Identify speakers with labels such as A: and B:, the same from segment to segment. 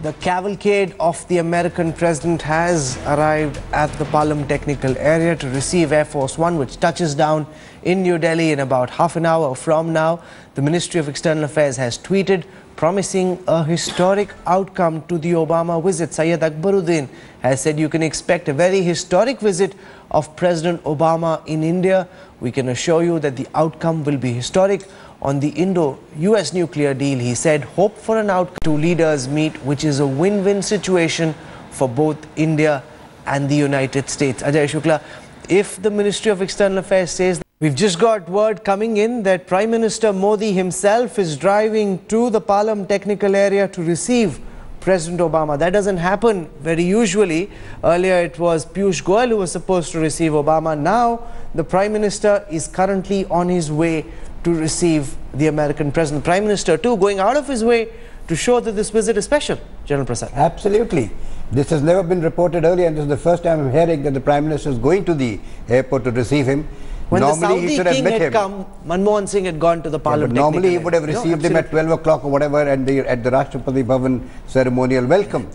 A: The cavalcade of the American president has arrived at the Palam Technical Area to receive Air Force One, which touches down in New Delhi in about half an hour from now. The Ministry of External Affairs has tweeted promising a historic outcome to the Obama visit. Syed Akbaruddin has said you can expect a very historic visit of President Obama in India. We can assure you that the outcome will be historic. On the Indo-US nuclear deal, he said, hope for an outcome. Two leaders meet, which is a win-win situation for both India and the United States. Ajay Shukla, if the Ministry of External Affairs says that, we've just got word coming in that Prime Minister Modi himself is driving to the Palam Technical Area to receive President Obama. That doesn't happen very usually. Earlier it was Piyush Goyal who was supposed to receive Obama. Now the Prime Minister is currently on his way to receive the American president. Prime Minister too going out of his way to show that this visit is special. General Prasad.
B: Absolutely. This has never been reported earlier, and this is the first time I'm hearing that the Prime Minister is going to the airport to receive him.
A: When
B: normally
A: the Saudi king had come, Manmohan Singh had gone to the Parliament.
B: Yeah, normally he would have received him at 12 o'clock or whatever and at the Rashtrapati Bhavan ceremonial welcome.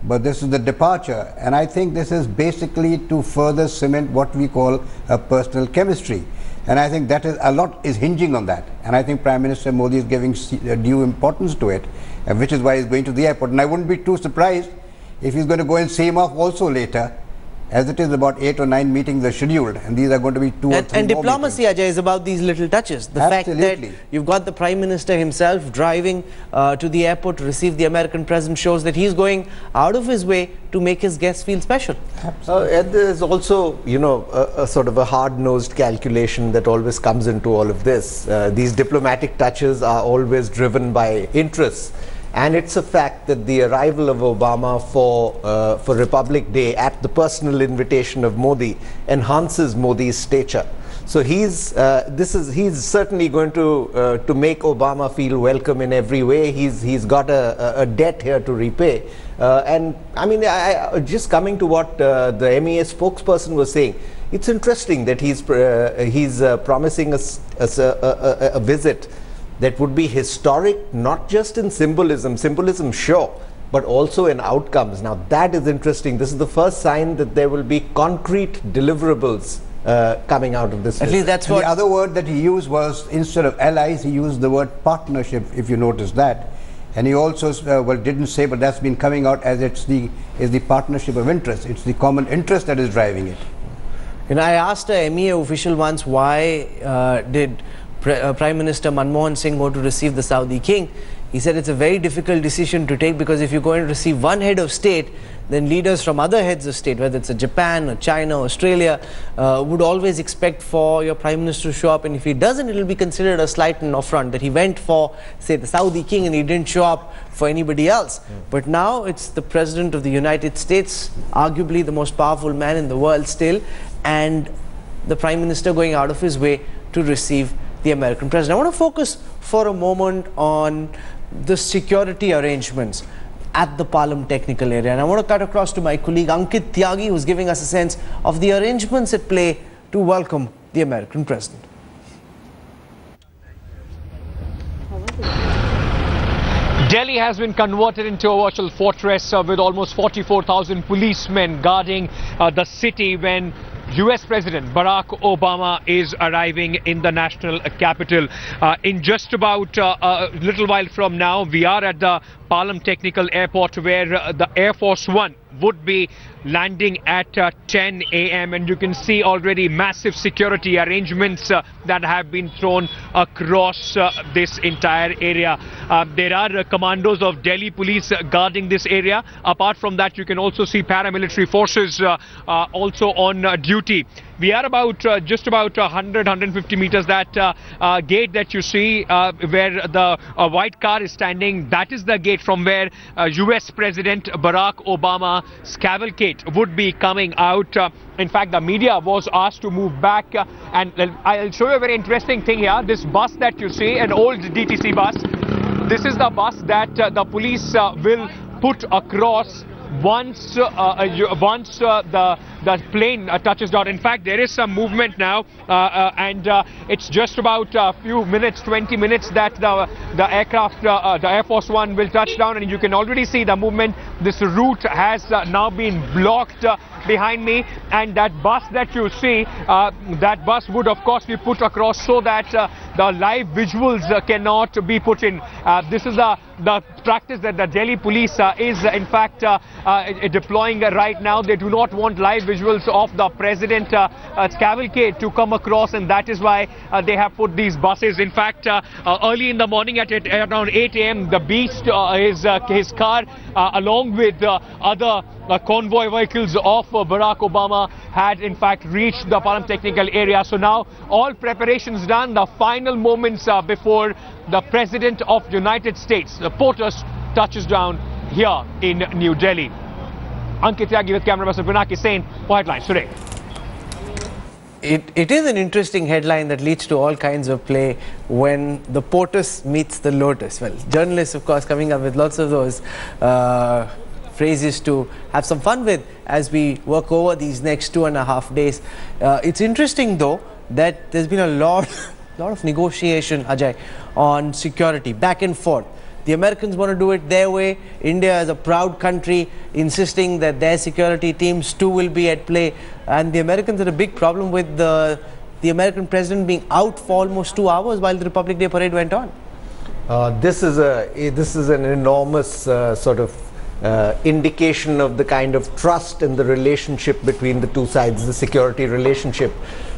B: But this is the departure, and I think this is basically to further cement what we call a personal chemistry. And I think that is a lot is hinging on that. And I think Prime Minister Modi is giving due importance to it, which is why he's going to the airport. And I wouldn't be too surprised if he's going to go and see him off also later, as it is about 8 or 9 meetings are scheduled, and these are going to be 2 or 3
A: and diplomacy, Ajay, is about these little touches. The fact that you've got the Prime Minister himself driving to the airport to receive the American president shows that he's going out of his way to make his guests feel special.
C: And there's also, you know, a sort of a hard-nosed calculation that always comes into all of this. These diplomatic touches are always driven by interests. And it's a fact that the arrival of Obama for Republic Day at the personal invitation of Modi enhances Modi's stature. So he's certainly going to make Obama feel welcome in every way. He's got a debt here to repay. And I mean, just coming to what the MEA spokesperson was saying, it's interesting that he's promising us a visit that would be historic, not just in symbolism sure, but also in outcomes. Now that is interesting. This is the first sign that there will be concrete deliverables coming out of this.
B: At least that's what the other word that he used was, instead of allies, he used the word partnership, if you notice that. And he also well, didn't say, but that's been coming out as it's the partnership of interest. It's the common interest that is driving it.
A: And I asked a MEA official once, why did Prime Minister Manmohan Singh go to receive the Saudi king? He said it's a very difficult decision to take, because if you're going to receive one head of state, then leaders from other heads of state, whether it's Japan or China or Australia, would always expect for your Prime Minister to show up. And if he doesn't, it will be considered a slight and affront that he went for, say, the Saudi king and he didn't show up for anybody else. But now it's the President of the United States, arguably the most powerful man in the world still, and the Prime Minister going out of his way to receive the American president. I want to focus for a moment on the security arrangements at the Palam Technical Area, and I want to cut across to my colleague Ankit Tyagi, who's giving us a sense of the arrangements at play to welcome the American president.
D: Delhi has been converted into a virtual fortress with almost 44,000 policemen guarding the city when US President Barack Obama is arriving in the national capital. In just about a little while from now, we are at the Palam Technical Airport, where the Air Force One would be landing at 10 a.m. and you can see already massive security arrangements that have been thrown across this entire area. There are commandos of Delhi police guarding this area. Apart from that, you can also see paramilitary forces also on duty. We are about just about 100-150 meters. That gate that you see where the white car is standing, that is the gate from where US President Barack Obama's cavalcade would be coming out. In fact, the media was asked to move back, and I'll show you a very interesting thing here. This bus that you see, an old DTC bus, this is the bus that the police will put across once the the plane touches down. In fact, there is some movement now, and it's just about a few minutes, 20 minutes, that the aircraft, the Air Force One, will touch down, and you can already see the movement. This route has now been blocked behind me, and that bus that you see, that bus would of course be put across so that the live visuals cannot be put in. This is the practice that the Delhi police is in fact deploying right now. They do not want live visuals of the president cavalcade to come across, and that is why they have put these buses. In fact, early in the morning at around 8 a.m. the Beast, his car, along with other convoy vehicles of Barack Obama, had in fact reached the Palam technical area. So now all preparations done, the final moments before the President of the United States, the POTUS, touches down here in New Delhi. Ankit Tyagi with camera person Pinaki Sain for Headlines Today.
A: It is an interesting headline that leads to all kinds of play when the POTUS meets the Lotus. Well, journalists, of course, coming up with lots of those phrases to have some fun with as we work over these next 2.5 days. It's interesting, though, that there's been a lot of negotiation, Ajay, on security, back and forth. The Americans want to do it their way. India is a proud country insisting that their security teams too will be at play. And the Americans had a big problem with the American president being out for almost 2 hours while the Republic Day parade went on.
C: This is an enormous sort of indication of the kind of trust in the relationship between the two sides, the security relationship.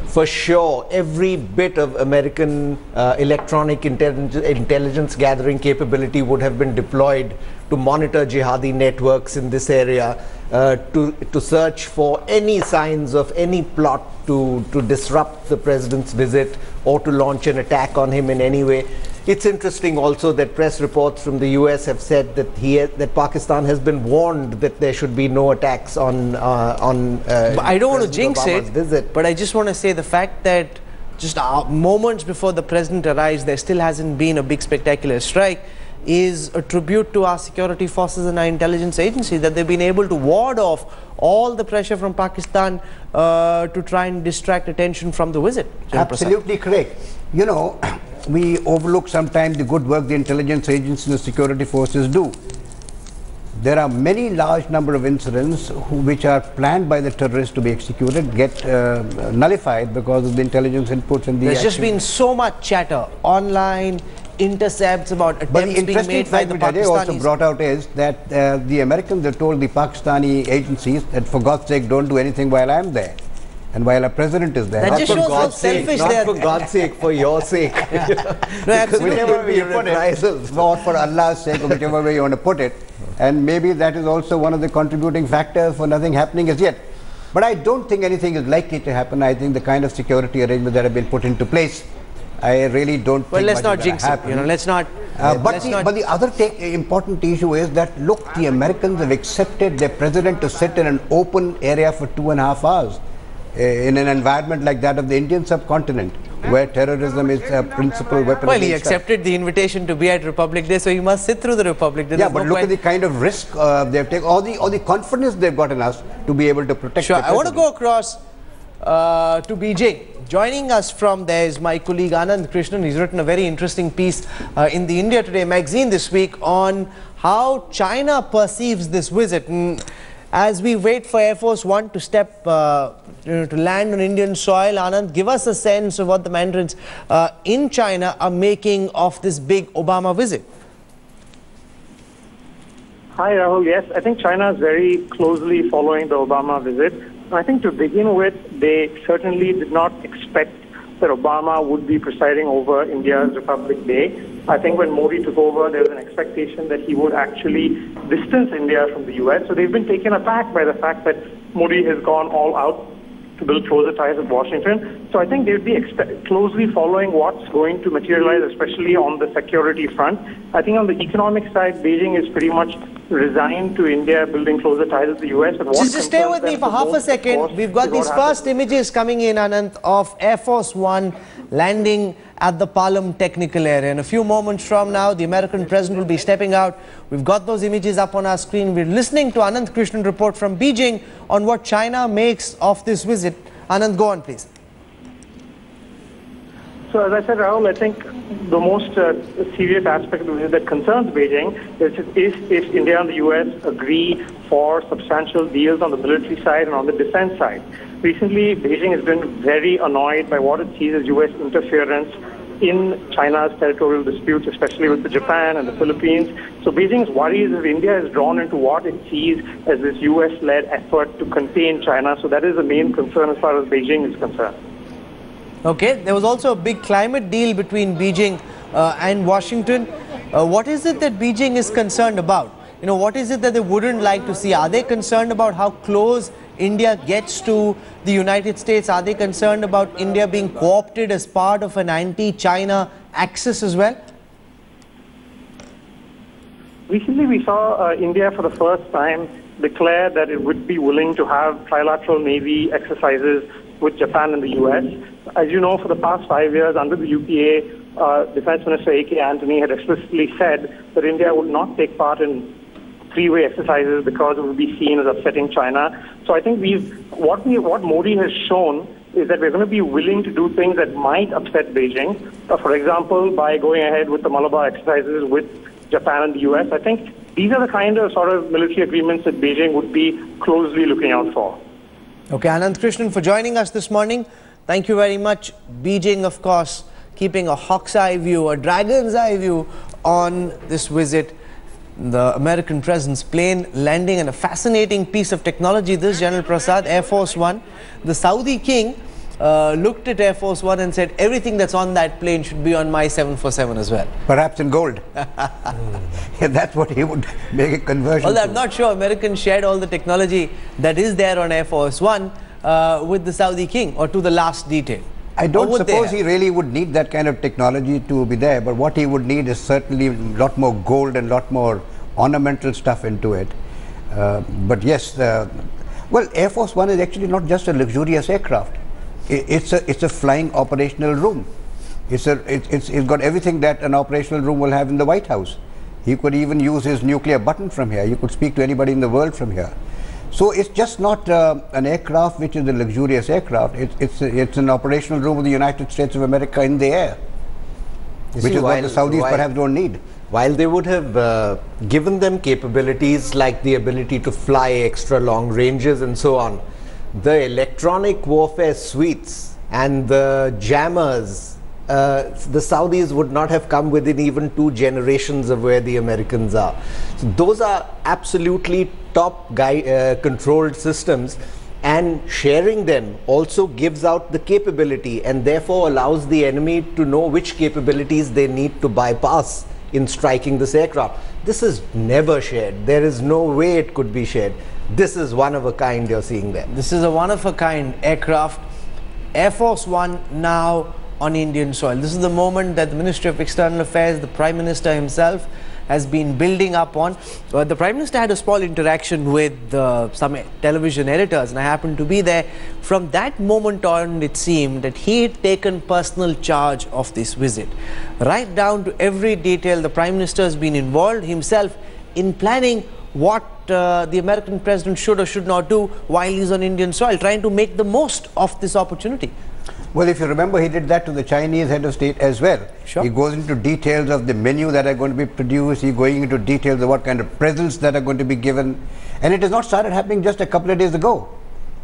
C: For sure, every bit of American electronic intelligence gathering capability would have been deployed to monitor jihadi networks in this area, to search for any signs of any plot to disrupt the president's visit or to launch an attack on him in any way. It's interesting also that press reports from the US have said that Pakistan has been warned that there should be no attacks on
A: I don't want to jinx
C: Obama's
A: it,
C: visit.
A: but I just want to say the fact that just moments before the president arrives, there still hasn't been a big spectacular strike is a tribute to our security forces and our intelligence agencies, that they've been able to ward off all the pressure from Pakistan to try and distract attention from the visit.
B: Absolutely correct. You know, we overlook sometimes the good work the intelligence agencies and the security forces do. There are many large number of incidents which are planned by the terrorists to be executed, get nullified because of the intelligence inputs and the
A: There's just been so much chatter online, intercepts about attempts being made by the Pakistanis. But the interesting fact which I also
B: brought out is that the Americans have told the Pakistani agencies that for God's sake don't do anything while I'm there. And while our president is there.
A: That just shows how selfish they are.
C: Not for God's sake, for your sake.
A: No, absolutely.
B: Whichever way you put it, or for Allah's sake, or whichever way you want to put it. And maybe that is also one of the contributing factors for nothing happening as yet. But I don't think anything is likely to happen. I think the kind of security arrangements that have been put into place, I really don't think
A: let's not jinx it. You know, let's not.
B: But the other important issue is that, look, the Americans have accepted their president to sit in an open area for 2.5 hours. In an environment like that of the Indian subcontinent, where terrorism is a principal weapon.
A: Well, he accepted the invitation to be at Republic Day, so he must sit through the Republic Day.
B: Yeah, but look at the kind of risk they've taken, or the confidence they've got in us to be able to protect.
A: Sure, I want to go across to Beijing. Joining us from there is my colleague Anand Krishnan. He's written a very interesting piece in the India Today magazine this week on how China perceives this visit. And as we wait for Air Force One to to land on Indian soil, Anand, give us a sense of what the mandarins in China are making of this big Obama visit.
E: Hi, Rahul. Yes, I think China is very closely following the Obama visit. I think to begin with, they certainly did not expect that Obama would be presiding over India's Republic Day. I think when Modi took over, there was an expectation that he would actually distance India from the US. So they've been taken aback by the fact that Modi has gone all out to build closer ties with Washington. So I think they'll be closely following what's going to materialize, especially on the security front. I think on the economic side, Beijing is pretty much resigned to India building closer ties with the US.
A: Just stay with me for half a second. We've got these first images coming in, Anand, of Air Force One landing at the Palam technical area. In a few moments from now, the American president will be stepping out. We've got those images up on our screen. We're listening to Anand Krishnan report from Beijing on what China makes of this visit. Anand, go on, please.
E: So as I said, Rahul, I think the most serious aspect of it that concerns Beijing is if India and the US agree for substantial deals on the military side and on the defense side. Recently, Beijing has been very annoyed by what it sees as US interference in China's territorial disputes, especially with Japan and the Philippines. So Beijing's worry is if India is drawn into what it sees as this US-led effort to contain China. So that is the main concern as far as Beijing is concerned.
A: Okay, there was also a big climate deal between Beijing and Washington. What is it that Beijing is concerned about? You know, what is it that they wouldn't like to see? Are they concerned about how close India gets to the United States? Are they concerned about India being co-opted as part of an anti-China axis as well?
E: Recently, we saw India for the first time declare that it would be willing to have trilateral Navy exercises with Japan and the US. As you know, for the past 5 years under the UPA, Defense Minister A.K. Antony had explicitly said that India would not take part in three-way exercises because it would be seen as upsetting China. So I think what Modi has shown is that we're going to be willing to do things that might upset Beijing. For example, by going ahead with the Malabar exercises with Japan and the US. I think these are the kind of sort of military agreements that Beijing would be closely looking out for.
A: Okay, Anand Krishnan for joining us this morning. Thank you very much. Beijing, of course, keeping a hawk's eye view, a dragon's eye view on this visit. The American president's plane landing and a fascinating piece of technology. This, General Prasad, Air Force One. The Saudi king looked at Air Force One and said, everything that's on that plane should be on my 747 as well.
B: Perhaps in gold. Yeah, that's what he would make a conversion.
A: Well, I'm not sure Americans shared all the technology that is there on Air Force One with the Saudi king, or to the last detail.
B: I don't suppose he really would need that kind of technology to be there, but what he would need is certainly a lot more gold and a lot more ornamental stuff into it. But yes, well, Air Force One is actually not just a luxurious aircraft. It's a flying operational room. It's got everything that an operational room will have in the White House. He could even use his nuclear button from here. You could speak to anybody in the world from here. So it's just not an aircraft which is a luxurious aircraft. It's an operational room of the United States of America in the air, which is what the Saudis perhaps don't need.
C: While they would have given them capabilities like the ability to fly extra long ranges and so on, the electronic warfare suites and the jammers, the Saudis would not have come within even 2 generations of where the Americans are. So those are absolutely top controlled systems, and sharing them also gives out the capability and therefore allows the enemy to know which capabilities they need to bypass in striking this aircraft. This is never shared. There is no way it could be shared. This is one of a kind you're seeing there.
A: This is a one of a kind aircraft. Air Force One now on Indian soil. This is the moment that the Ministry of External Affairs, the Prime Minister himself, has been building up on. The Prime Minister had a small interaction with some television editors, and I happened to be there. From that moment on, it seemed that he had taken personal charge of this visit. Right down to every detail, the Prime Minister has been involved himself in planning what the American president should or should not do while he's on Indian soil, trying to make the most of this opportunity.
B: Well, if you remember, he did that to the Chinese head of state as well.
A: Sure.
B: He goes into details of the menu that are going to be produced. He's going into details of what kind of presents that are going to be given. And it has not started happening just a couple of days ago.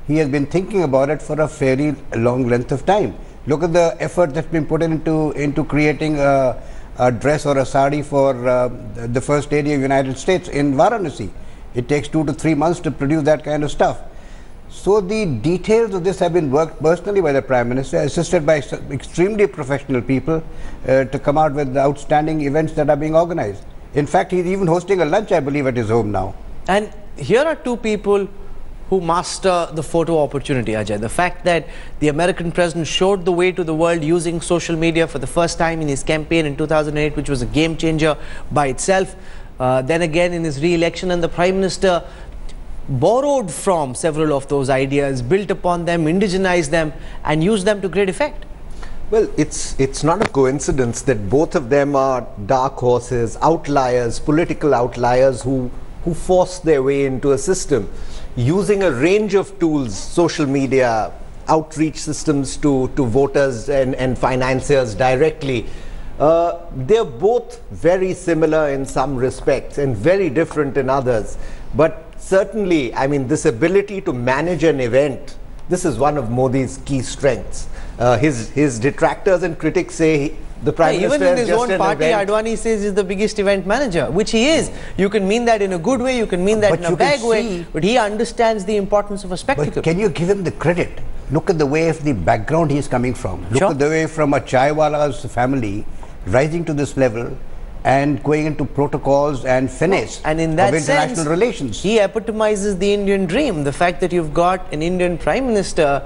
B: He has been thinking about it for a fairly long length of time. Look at the effort that's been put into creating a dress or a sari for the First Lady of the United States in Varanasi. It takes 2 to 3 months to produce that kind of stuff. So the details of this have been worked personally by the Prime Minister, assisted by extremely professional people to come out with the outstanding events that are being organized. In fact, he's even hosting a lunch, I believe, at his home now.
A: And here are 2 people who master the photo opportunity, Ajay. The fact that the American president showed the way to the world using social media for the first time in his campaign in 2008, which was a game changer by itself. Then again in his re-election, and the Prime Minister borrowed from several of those ideas, built upon them, indigenized them, and used them to great effect.
C: Well, it's not a coincidence that both of them are dark horses, outliers, political outliers who force their way into a system using a range of tools, social media, outreach systems to voters and financiers directly. They're both very similar in some respects and very different in others. But certainly, I mean, this ability to manage an event, this is one of Modi's key strengths. His detractors and critics say the Prime Minister
A: even in his
C: just
A: own party, Advani says he's the biggest event manager, which he is. You can mean that in a good way, you can mean that in a bad way, but he understands the importance of a spectacle.
B: But can you give him the credit? Look at the way of the background he's coming from. Look at the way from a chaiwala's family rising to this level and going into protocols and finesse
A: and in that
B: of international
A: sense,
B: relations.
A: He epitomizes the Indian dream. The fact that you've got an Indian Prime Minister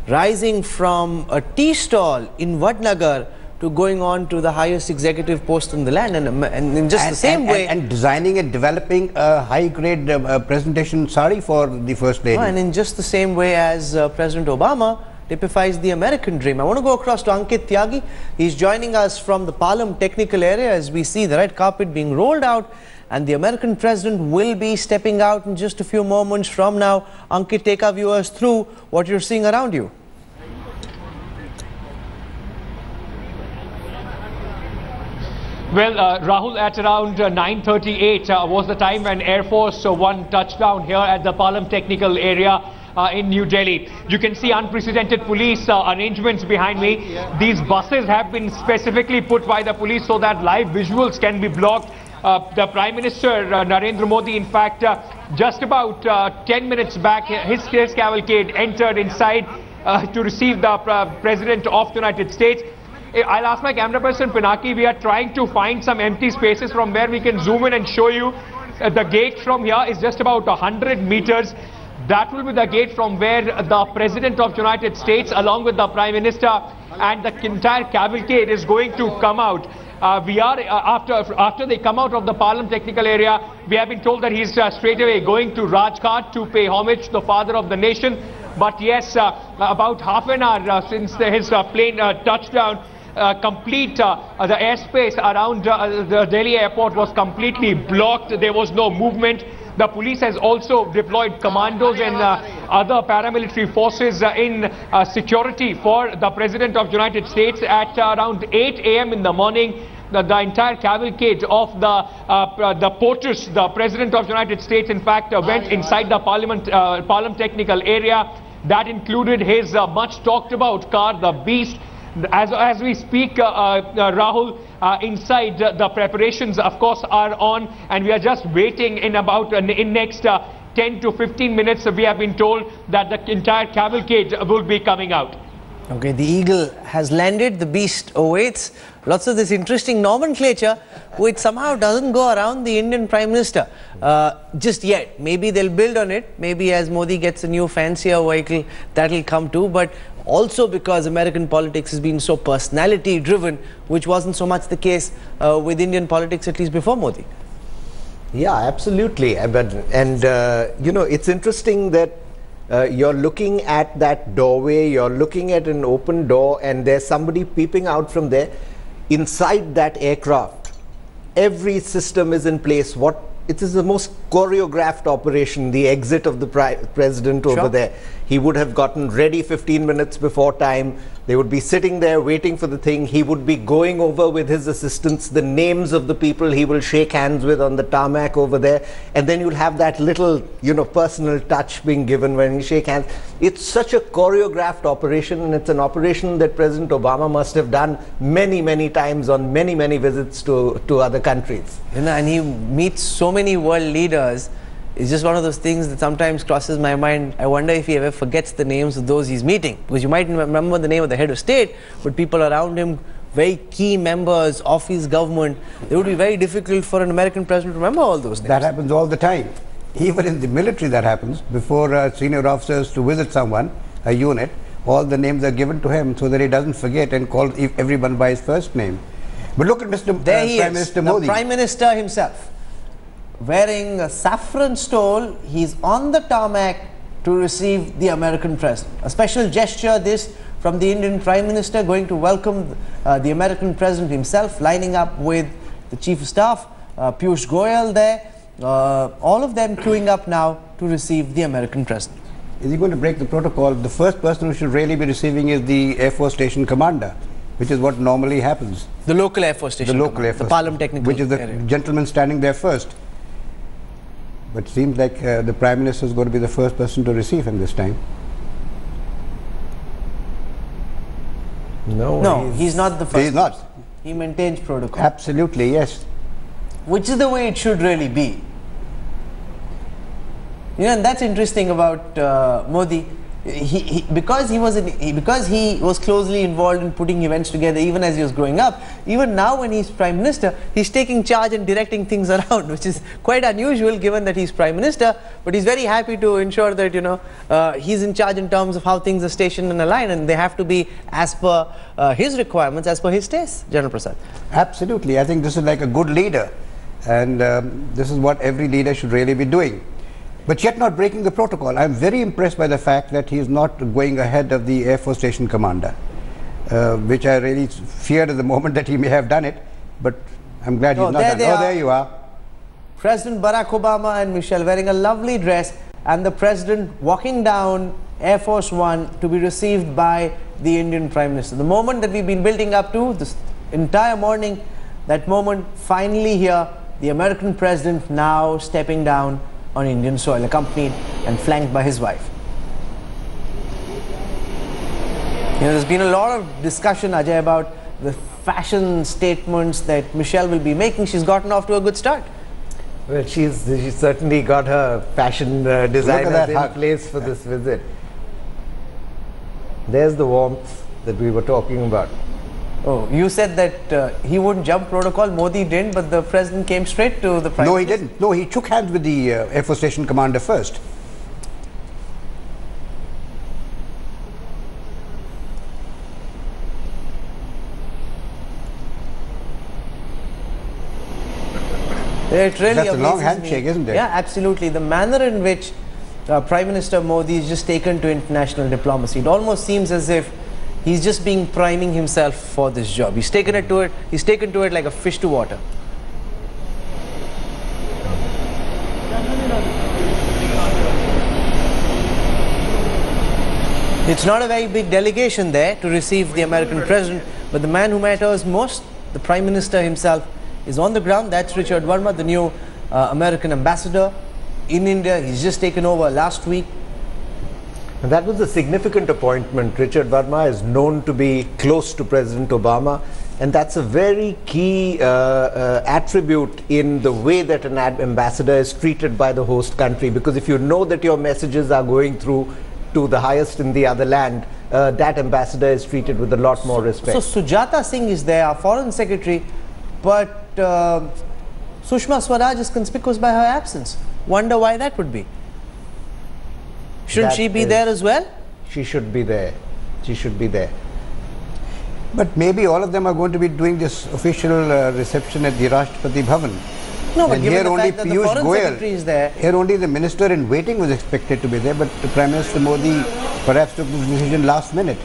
A: rising from a tea stall in Vadnagar to going on to the highest executive post in the land, and in just the same way,
B: and designing and developing a high-grade presentation sari for the First Lady.
A: And in just the same way as President Obama typifies the American dream. I want to go across to Ankit Tyagi. He's joining us from the Palam technical area as we see the red carpet being rolled out, and the American president will be stepping out in just a few moments from now. Ankit, take our viewers through what you're seeing around you.
D: Well, Rahul, at around 9:38 was the time when Air Force One touched down here at the Palam technical area in New Delhi. You can see unprecedented police arrangements behind me. These buses have been specifically put by the police so that live visuals can be blocked. The Prime Minister Narendra Modi, in fact, just about 10 minutes back, his cavalcade entered inside to receive the President of the United States. I'll ask my camera person Pinaki, we are trying to find some empty spaces from where we can zoom in and show you. The gate from here is just about 100 meters. That will be the gate from where the President of the United States along with the Prime Minister and the entire cavalcade is going to come out. We are after they come out of the Palam technical area, we have been told that he's straight away going to Rajghat to pay homage to the father of the nation. But yes, about half an hour since his plane touchdown, the airspace around the Delhi airport was completely blocked. There was no movement. The police has also deployed commandos and other paramilitary forces in security for the President of the United States. At around 8 a.m. in the morning, the entire cavalcade of the POTUS, the President of the United States, in fact, went inside the Palam technical area. That included his much talked about car, the Beast. As we speak, Rahul, inside the preparations, of course, are on, and we are just waiting in about in next 10 to 15 minutes. We have been told that the entire cavalcade will be coming out.
A: Okay, the eagle has landed, the beast awaits. Lots of this interesting nomenclature which somehow doesn't go around the Indian Prime Minister just yet. Maybe they'll build on it. Maybe as Modi gets a new fancier vehicle, that'll come too. But also because American politics has been so personality driven, which wasn't so much the case with Indian politics, at least before Modi.
C: Yeah, absolutely. And you know, it's interesting that you're looking at that doorway, you're looking at an open door, and there's somebody peeping out from there. Inside that aircraft, every system is in place. It is the most choreographed operation, the exit of the president over there. He would have gotten ready 15 minutes before time. They would be sitting there waiting for the thing. He would be going over with his assistants the names of the people he will shake hands with on the tarmac over there. And then you'll have that little, you know, personal touch being given when you shake hands. It's such a choreographed operation, and it's an operation that President Obama must have done many, many times on many, many visits to other countries.
A: You know, and he meets so many world leaders. It's just one of those things that sometimes crosses my mind. I wonder if he ever forgets the names of those he's meeting. Because you might remember the name of the head of state, but people around him, very key members of his government, it would be very difficult for an American president to remember all those names.
B: That happens all the time. Even in the military that happens. Before senior officers to visit someone, a unit, all the names are given to him so that he doesn't forget and call everyone by his first name. But look at Prime Minister Modi.
A: The Prime Minister himself, wearing a saffron stole, he's on the tarmac to receive the American president. A special gesture this from the Indian Prime Minister, going to welcome the American President himself, lining up with the Chief of Staff, Piyush Goyal there. All of them queuing up now to receive the American President.
B: Is he going to break the protocol? The first person who should really be receiving is the Air Force Station Commander, which is what normally happens.
A: The local Air Force Station.
B: The local Air Force.
A: The Palam technical
B: which is the
A: area.
B: gentleman standing there first. But it seems like the Prime Minister is going to be the first person to receive him this time.
A: No, he's not the first.
B: He's not.
A: He maintains protocol.
B: Absolutely, yes.
A: Which is the way it should really be. You know, and that's interesting about Modi. Because he was closely involved in putting events together, even as he was growing up. Even now, when he's Prime Minister, he's taking charge and directing things around, which is quite unusual, given that he's Prime Minister. But he's very happy to ensure that he's in charge in terms of how things are stationed and aligned, and they have to be as per his requirements, as per his taste. General Prasad.
B: Absolutely, I think this is like a good leader, and this is what every leader should really be doing. But yet not breaking the protocol. I'm very impressed by the fact that he is not going ahead of the Air Force Station Commander, which I really feared at the moment that he may have done it, but I'm glad he's not done it. Oh, there you are.
A: President Barack Obama and Michelle wearing a lovely dress, and the President walking down Air Force One to be received by the Indian Prime Minister. The moment that we've been building up to this entire morning, that moment finally here, the American President now stepping down on Indian soil, accompanied and flanked by his wife. There's been a lot of discussion, Ajay, about the fashion statements that Michelle will be making. She's gotten off to a good start.
C: Well, she's certainly got her fashion designers in place for this visit. There's the warmth that we were talking about.
A: Oh, you said that he wouldn't jump protocol. Modi didn't, but the President came straight to the Prime Minister.
B: No, he didn't. No, he shook hands with the Air Force Station Commander first.
A: It really
B: That's a long
A: amazes
B: handshake,
A: me.
B: isn't it?
A: Yeah, absolutely. The manner in which Prime Minister Modi is just taken to international diplomacy, it almost seems as if he's just priming himself for this job. He's taken to it like a fish to water. It's not a very big delegation there to receive the American President, but the man who matters most, the Prime Minister himself, is on the ground. That's Richard Verma, the new American ambassador in India. He's just taken over last week.
C: And that was a significant appointment. Richard Verma is known to be close to President Obama, and that's a very key attribute in the way that an ambassador is treated by the host country, because if you know that your messages are going through to the highest in the other land, that ambassador is treated with a lot more respect.
A: So Sujata Singh is there, our foreign secretary, but Sushma Swaraj is conspicuous by her absence. Wonder why that would be. Shouldn't she be there as well?
C: She should be there. She should be there.
B: But maybe all of them are going to be doing this official reception at the Rashtrapati Bhavan.
A: No, but
B: and
A: given
B: here
A: the
B: only
A: fact that the
B: Piyush
A: foreign secretary is there.
B: Here only the minister in waiting was expected to be there, but Prime Minister Modi perhaps took this decision last minute.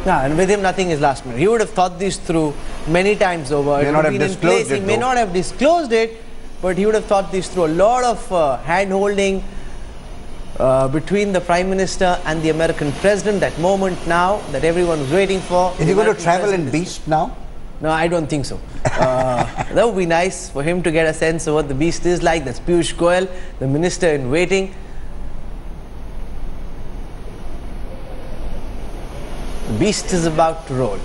A: Yeah, and with him nothing is last minute. He would have thought this through many times over.
B: May not have disclosed it.
A: He may not have disclosed it, but he would have thought this through. A lot of hand-holding between the Prime Minister and the American President. That moment now that everyone was waiting for.
B: Is he going to travel in Beast now?
A: No, I don't think so. That would be nice for him to get a sense of what the Beast is like. That's Piyush Goyal, the minister in waiting. The Beast is about to roll.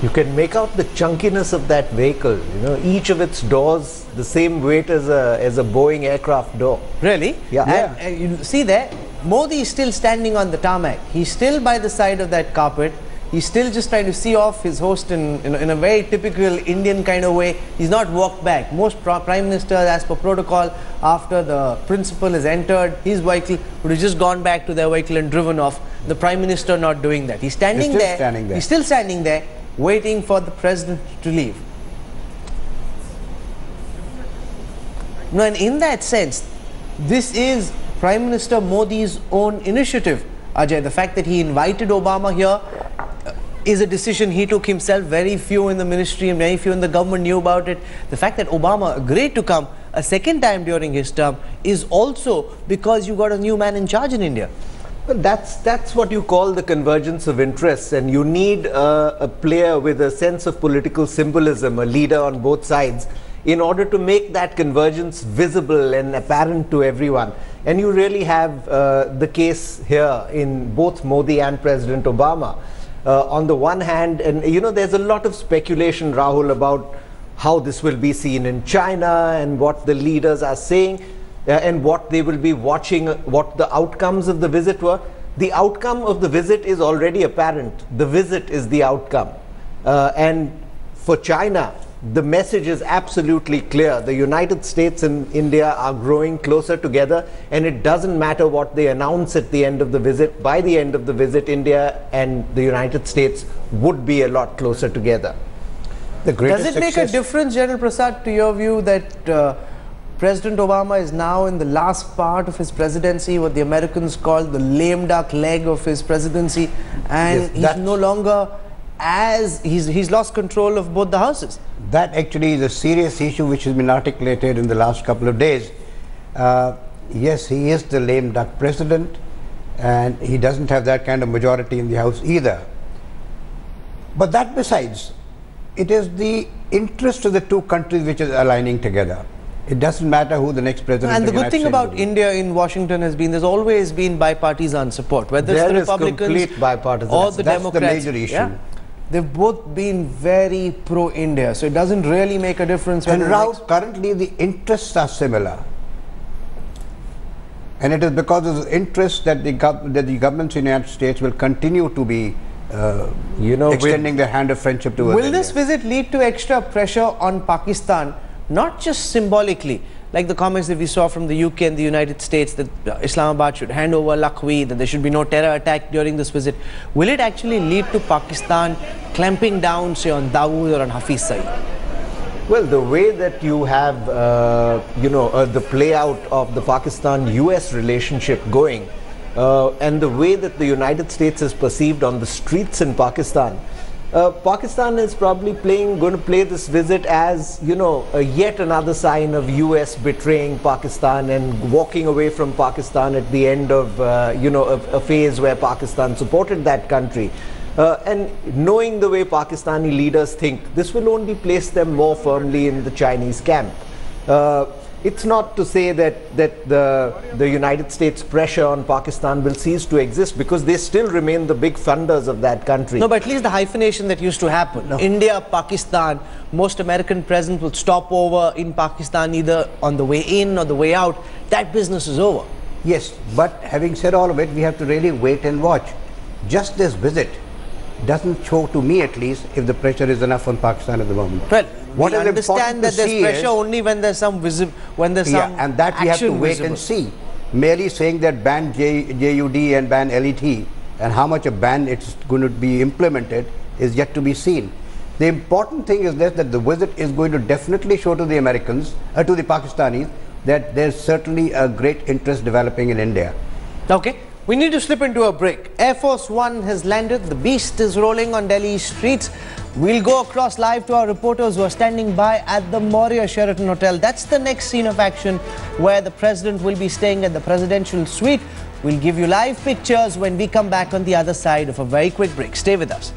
C: You can make out the chunkiness of that vehicle. You know, each of its doors the same weight as a Boeing aircraft door.
A: Really?
C: Yeah.
A: And, you see there, Modi is still standing on the tarmac. He's still by the side of that carpet. He's still just trying to see off his host in a very typical Indian kind of way. He's not walked back. Most prime ministers, as per protocol, after the principal has entered his vehicle, would have just gone back to their vehicle and driven off. The Prime Minister not doing that. He's standing there. He's still standing there, waiting for the President to leave. No, and in that sense, this is Prime Minister Modi's own initiative, Ajay. The fact that he invited Obama here is a decision he took himself. Very few in the ministry and very few in the government knew about it. The fact that Obama agreed to come a second time during his term is also because you got a new man in charge in India.
C: But that's what you call the convergence of interests, and you need a player with a sense of political symbolism, a leader on both sides, in order to make that convergence visible and apparent to everyone. And you really have the case here in both Modi and President Obama. On the one hand, and you know, there's a lot of speculation, Rahul, about how this will be seen in China and what the leaders are saying. And what they will be watching, what the outcomes of the visit were. The outcome of the visit is already apparent. The visit is the outcome. And for China, the message is absolutely clear. The United States and India are growing closer together, and it doesn't matter what they announce at the end of the visit. By the end of the visit, India and the United States would be a lot closer together.
A: Does it make a difference, General Prasad, to your view that President Obama is now in the last part of his presidency, what the Americans call the lame duck leg of his presidency, and yes, he's no longer he's lost control of both the houses?
B: That actually is a serious issue which has been articulated in the last couple of days. Yes, he is the lame duck president, and he doesn't have that kind of majority in the House either. But that besides, it is the interest of the two countries which is aligning together. It doesn't matter who the next president is.
A: And the good thing about India in Washington has been there's always been bipartisan support, whether it's the Republicans or the Democrats.
B: That's the major issue. Yeah?
A: They've both been very pro-India, so it doesn't really make a difference.
B: And now currently the interests are similar. And it is because of the interests that the governments in the United States will continue to be extending their hand of friendship towards India.
A: Will this visit lead to extra pressure on Pakistan? Not just symbolically, like the comments that we saw from the UK and the United States that Islamabad should hand over Lakhvi, that there should be no terror attack during this visit. Will it actually lead to Pakistan clamping down, say, on Dawood or on Hafiz Saeed?
C: Well, the way that you have, the play out of the Pakistan-US relationship going, and the way that the United States is perceived on the streets in Pakistan, Pakistan is probably going to play this visit as, yet another sign of US betraying Pakistan and walking away from Pakistan at the end of, a phase where Pakistan supported that country. And knowing the way Pakistani leaders think, this will only place them more firmly in the Chinese camp. It's not to say that the United States pressure on Pakistan will cease to exist, because they still remain the big funders of that country.
A: No, but at least the hyphenation that used to happen, India, Pakistan, most American presidents would stop over in Pakistan either on the way in or the way out. That business is over.
B: Yes, but having said all of it, we have to really wait and watch. Just this visit doesn't show, to me at least, if the pressure is enough on Pakistan at the moment.
A: Well, we understand that there's pressure only when there's some
B: and that we have to wait and see. Merely saying that ban JUD and ban LET, and how much a ban it's going to be implemented is yet to be seen. The important thing is that the visit is going to definitely show to the Americans, to the Pakistanis, that there's certainly a great interest developing in India.
A: Okay. We need to slip into a break. Air Force One has landed. The beast is rolling on Delhi streets. We'll go across live to our reporters who are standing by at the Maurya Sheraton Hotel. That's the next scene of action, where the president will be staying at the presidential suite. We'll give you live pictures when we come back on the other side of a very quick break. Stay with us.